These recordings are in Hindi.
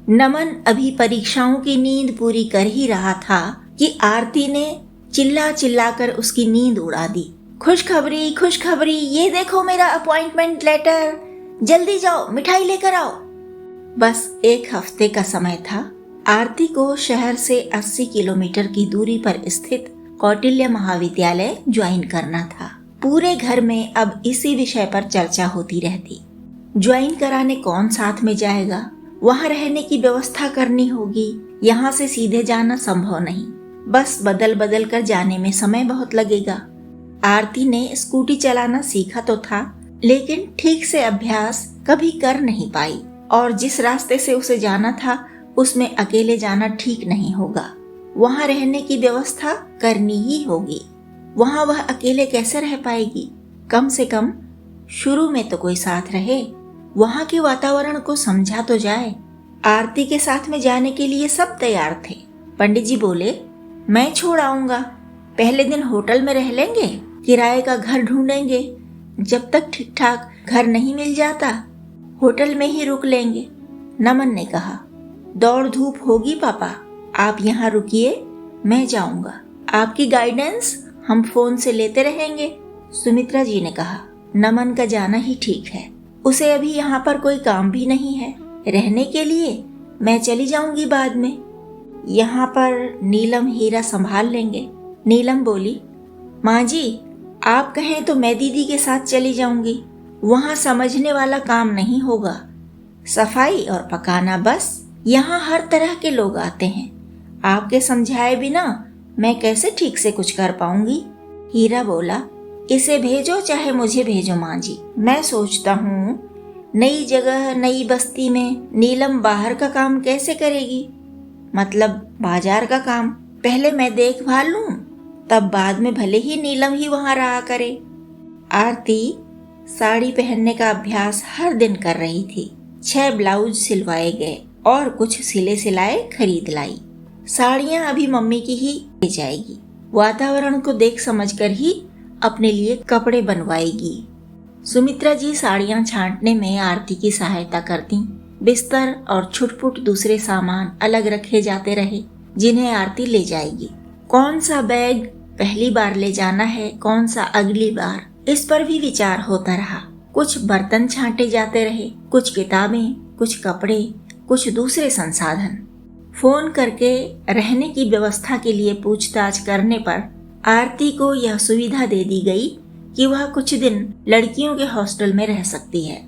नमन अभी परीक्षाओं की नींद पूरी कर ही रहा था कि आरती ने चिल्ला चिल्ला कर उसकी नींद उड़ा दी। खुशखबरी खुशखबरी, ये देखो मेरा अपॉइंटमेंट लेटर, जल्दी जाओ मिठाई लेकर आओ। बस 1 हफ्ते का समय था। आरती को शहर से 80 किलोमीटर की दूरी पर स्थित कौटिल्य महाविद्यालय ज्वाइन करना था। पूरे घर में अब इसी विषय पर चर्चा होती रहती। ज्वाइन कराने कौन साथ में जाएगा, वहाँ रहने की व्यवस्था करनी होगी, यहाँ से सीधे जाना संभव नहीं, बस बदल बदल कर जाने में समय बहुत लगेगा। आरती ने स्कूटी चलाना सीखा तो था, लेकिन ठीक से अभ्यास कभी कर नहीं पाई और जिस रास्ते से उसे जाना था उसमें अकेले जाना ठीक नहीं होगा। वहाँ रहने की व्यवस्था करनी ही होगी। वहाँ वह अकेले कैसे रह पाएगी? कम से कम शुरू में तो कोई साथ रहे, वहाँ के वातावरण को समझा तो जाए। आरती के साथ में जाने के लिए सब तैयार थे। पंडित जी बोले, मैं छोड़ आऊंगा, पहले दिन होटल में रह लेंगे, किराए का घर ढूंढेंगे, जब तक ठीक ठाक घर नहीं मिल जाता होटल में ही रुक लेंगे। नमन ने कहा, दौड़ धूप होगी पापा, आप यहाँ रुकिए, मैं जाऊंगा, आपकी गाइडेंस हम फोन से लेते रहेंगे। सुमित्रा जी ने कहा, नमन का जाना ही ठीक है, उसे अभी यहाँ पर कोई काम भी नहीं है, रहने के लिए मैं चली जाऊंगी बाद में, यहाँ पर नीलम हीरा संभाल लेंगे। नीलम बोली, माँ जी आप कहें तो मैं दीदी के साथ चली जाऊंगी, वहाँ समझने वाला काम नहीं होगा, सफाई और पकाना बस, यहाँ हर तरह के लोग आते हैं, आपके समझाए बिना मैं कैसे ठीक से कुछ कर पाऊंगी। हीरा बोला, इसे भेजो चाहे मुझे भेजो माँ जी, मैं सोचता हूँ नई जगह नई बस्ती में नीलम बाहर का काम कैसे करेगी, मतलब बाजार का काम पहले मैं देखभाल लूं, तब बाद में भले ही नीलम ही वहां रहा करे। आरती साड़ी पहनने का अभ्यास हर दिन कर रही थी। 6 ब्लाउज सिलवाए गए और कुछ सिले सिलाए खरीद लाई। साड़ियां अभी मम्मी की ही ले जाएगी, वातावरण को देख समझकर ही अपने लिए कपड़े बनवाएगी। सुमित्रा जी साड़ियां छांटने में आरती की सहायता करती। बिस्तर और छुटपुट दूसरे सामान अलग रखे जाते रहे जिन्हें आरती ले जाएगी। कौन सा बैग पहली बार ले जाना है, कौन सा अगली बार, इस पर भी विचार होता रहा। कुछ बर्तन छांटे जाते रहे, कुछ किताबें, कुछ कपड़े, कुछ दूसरे संसाधन। फोन करके रहने की व्यवस्था के लिए पूछताछ करने पर आरती को यह सुविधा दे दी गई कि वह कुछ दिन लड़कियों के हॉस्टल में रह सकती है।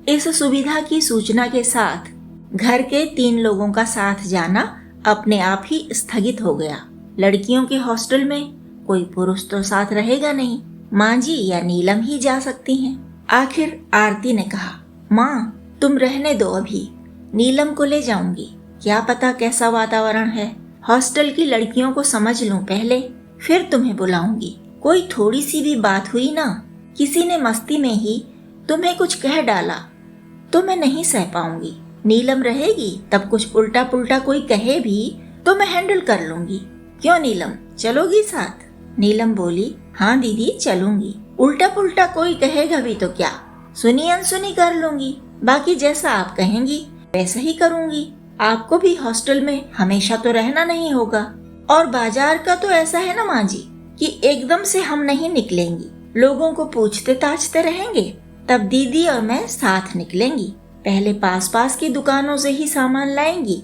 इस सुविधा की सूचना के साथ घर के 3 लोगों का साथ जाना अपने आप ही स्थगित हो गया। लड़कियों के हॉस्टल में कोई पुरुष तो साथ रहेगा नहीं, माँ जी या नीलम ही जा सकती हैं। आखिर आरती ने कहा, माँ तुम रहने दो, अभी नीलम को ले जाऊंगी, क्या पता कैसा वातावरण है, हॉस्टल की लड़कियों को समझ लूं पहले, फिर तुम्हें बुलाऊंगी। कोई थोड़ी सी भी बात हुई ना, किसी ने मस्ती में ही तुम्हें कुछ कह डाला तो मैं नहीं सह पाऊंगी। नीलम रहेगी तब कुछ उल्टा पुल्टा कोई कहे भी तो मैं हैंडल कर लूंगी। क्यों नीलम, चलोगी साथ? नीलम बोली, हाँ दीदी चलूंगी, उल्टा पुल्टा कोई कहेगा भी तो क्या, सुनी अनसुनी कर लूंगी, बाकी जैसा आप कहेंगी वैसा ही करूंगी। आपको भी हॉस्टल में हमेशा तो रहना नहीं होगा, और बाजार का तो ऐसा है ना माँ जी कि एकदम से हम नहीं निकलेंगी, लोगों को पूछते ताछते रहेंगे, तब दीदी और मैं साथ निकलेंगी। पहले पास पास की दुकानों से ही सामान लाएंगी,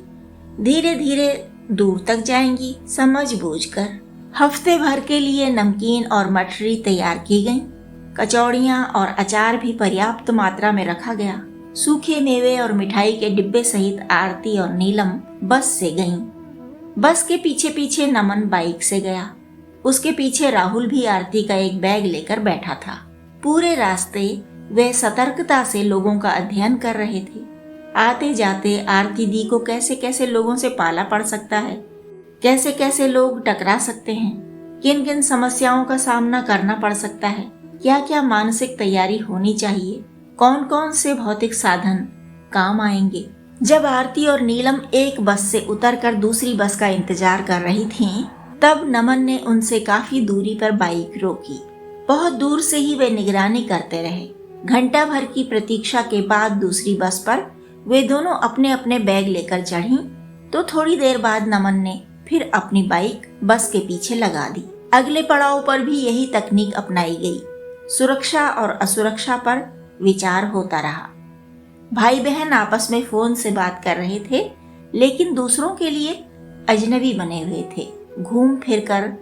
धीरे धीरे दूर तक जाएंगी समझ बूझ कर। हफ्ते भर के लिए नमकीन और मठरी तैयार की गई। कचौड़ियाँ और अचार भी पर्याप्त मात्रा में रखा गया। सूखे मेवे और मिठाई के डिब्बे सहित आरती और नीलम बस से गईं। बस के पीछे पीछे नमन बाइक से गया। उसके पीछे राहुल भी आरती का एक बैग लेकर बैठा था। पूरे रास्ते वे सतर्कता से लोगों का अध्ययन कर रहे थे। आते जाते आरती दी को कैसे कैसे लोगों से पाला पड़ सकता है, कैसे कैसे लोग टकरा सकते हैं, किन किन समस्याओं का सामना करना पड़ सकता है, क्या क्या मानसिक तैयारी होनी चाहिए, कौन कौन से भौतिक साधन काम आएंगे। जब आरती और नीलम एक बस से उतरकर दूसरी बस का इंतजार कर रही थीं, तब नमन ने उनसे काफी दूरी पर बाइक रोकी। बहुत दूर से ही वे निगरानी करते रहे। घंटा भर की प्रतीक्षा के बाद दूसरी बस पर वे दोनों अपने अपने बैग लेकर चढ़ीं, तो थोड़ी देर बाद नमन ने फिर अपनी बाइक बस के पीछे लगा दी। अगले पड़ाव पर भी यही तकनीक अपनाई गई। सुरक्षा और असुरक्षा पर विचार होता रहा। भाई बहन आपस में फोन से बात कर रहे थे, लेकिन दूसरों के लिए अजनबी बने हुए थे। घूम फिर कर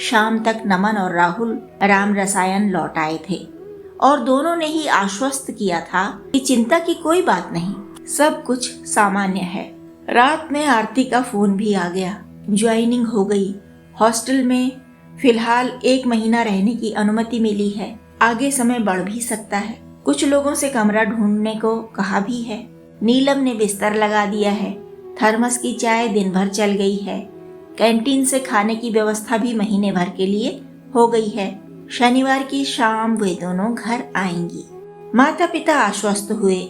शाम तक नमन और राहुल राम रसायन लौट आए थे और दोनों ने ही आश्वस्त किया था कि चिंता की कोई बात नहीं, सब कुछ सामान्य है। रात में आरती का फोन भी आ गया। ज्वाइनिंग हो गई। हॉस्टल में फिलहाल 1 महीना रहने की अनुमति मिली है। आगे समय बढ़ भी सकता है। कुछ लोगों से कमरा ढूंढने को कहा भी है। नीलम ने बिस्तर लगा दिया है। थर्मस की चाय दिन भर चल गई है। कैंटीन से खाने की व्यवस्था भी महीने भर के लिए हो गई है। शनिवार की शाम वे दोनों घर आएंगी। माता पिता आश्वस्त हुए।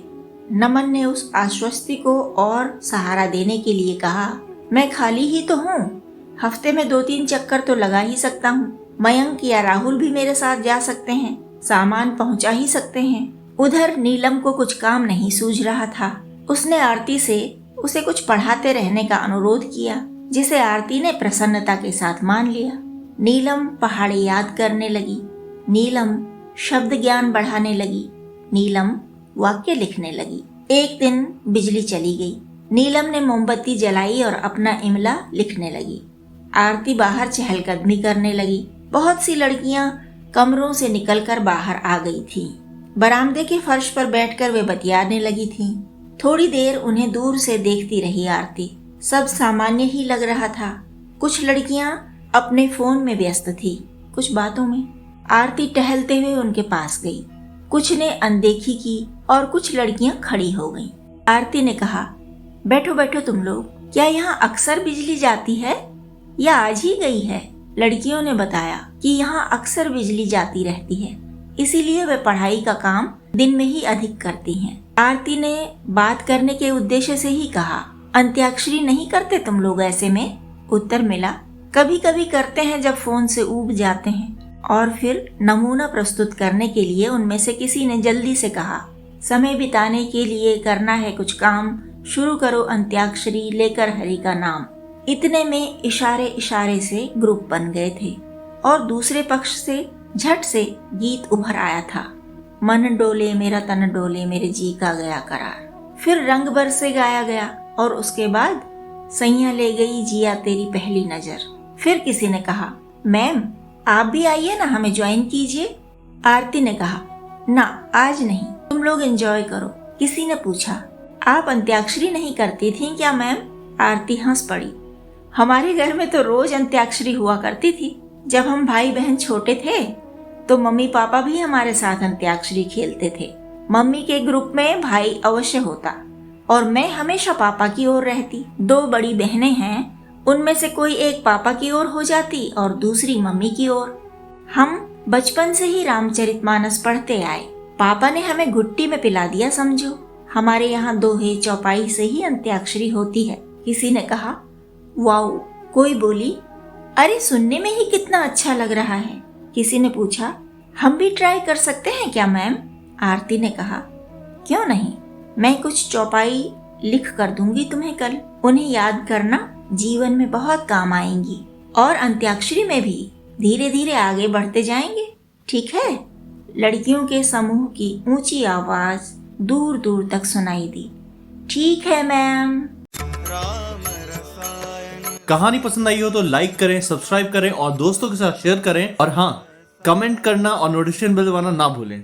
नमन ने उस आश्वस्ति को और सहारा देने के लिए कहा, मैं खाली ही तो हूँ, हफ्ते में 2-3 चक्कर तो लगा ही सकता हूँ। मयंक या राहुल भी मेरे साथ जा सकते हैं, सामान पहुँचा ही सकते हैं। उधर नीलम को कुछ काम नहीं सूझ रहा था। उसने आरती से उसे कुछ पढ़ाते रहने का अनुरोध किया, जिसे आरती ने प्रसन्नता के साथ मान लिया। नीलम पहाड़े याद करने लगी। नीलम शब्द ज्ञान बढ़ाने लगी। नीलम वाक्य लिखने लगी। एक दिन बिजली चली गई। नीलम ने मोमबत्ती जलाई और अपना इमला लिखने लगी। आरती बाहर चहलकदमी करने लगी। बहुत सी लड़कियां कमरों से निकलकर बाहर आ गई थीं। बरामदे के फर्श पर बैठकर वे बतियाने लगी थीं। थोड़ी देर उन्हें दूर से देखती रही आरती। सब सामान्य ही लग रहा था। कुछ लड़कियां अपने फोन में व्यस्त थी, कुछ बातों में। आरती टहलते हुए उनके पास गई। कुछ ने अनदेखी की और कुछ लड़कियां खड़ी हो गईं। आरती ने कहा, बैठो बैठो तुम लोग, क्या यहाँ अक्सर बिजली जाती है या आज ही गई है? लड़कियों ने बताया कि यहाँ अक्सर बिजली जाती रहती है, इसीलिए वे पढ़ाई का काम दिन में ही अधिक करती हैं। आरती ने बात करने के उद्देश्य से ही कहा, अंत्याक्षरी नहीं करते तुम लोग ऐसे में? उत्तर मिला, कभी कभी करते हैं जब फोन से ऊब जाते हैं। और फिर नमूना प्रस्तुत करने के लिए उनमें से किसी ने जल्दी से कहा, समय बिताने के लिए करना है कुछ काम, शुरू करो अंत्याक्षरी लेकर हरि का नाम। इतने में इशारे इशारे से ग्रुप बन गए थे और दूसरे पक्ष से झट से गीत उभर आया था, मन डोले मेरा तन डोले मेरे जी का गया करार। फिर रंग बरसे गाया गया और उसके बाद सैया ले गई जिया तेरी पहली नजर। फिर किसी ने कहा, मैम आप भी आइए ना, हमें ज्वाइन कीजिए। आरती ने कहा, ना आज नहीं, तुम लोग एंजॉय करो। किसी ने पूछा, आप अंत्याक्षरी नहीं करती थी क्या मैम? आरती हंस पड़ी, हमारे घर में तो रोज अंत्याक्षरी हुआ करती थी। जब हम भाई बहन छोटे थे तो मम्मी पापा भी हमारे साथ अंत्याक्षरी खेलते थे। मम्मी के ग्रुप में भाई अवश्य होता और मैं हमेशा पापा की ओर रहती। 2 बड़ी बहनें हैं, उनमें से कोई एक पापा की ओर हो जाती और दूसरी मम्मी की ओर। हम बचपन से ही रामचरितमानस पढ़ते आए। पापा ने हमें घुट्टी में पिला दिया समझो। हमारे यहाँ दोहे चौपाई से ही अंत्याक्षरी होती है। किसी ने कहा, वाओ। कोई बोली, अरे सुनने में ही कितना अच्छा लग रहा है। किसी ने पूछा, हम भी ट्राई कर सकते हैं क्या मैम? आरती ने कहा, क्यों नहीं, मैं कुछ चौपाई लिख कर दूंगी तुम्हें कल। उन्हें याद करना जीवन में बहुत काम आएंगी और अंत्याक्षरी में भी धीरे धीरे आगे बढ़ते जाएंगे, ठीक है? लड़कियों के समूह की ऊंची आवाज दूर दूर तक सुनाई दी, ठीक है मैम। कहानी पसंद आई हो तो लाइक करें, सब्सक्राइब करें और दोस्तों के साथ शेयर करें। और हाँ, कमेंट करना और नोटिफिकेशन बेल दबाना ना भूलें।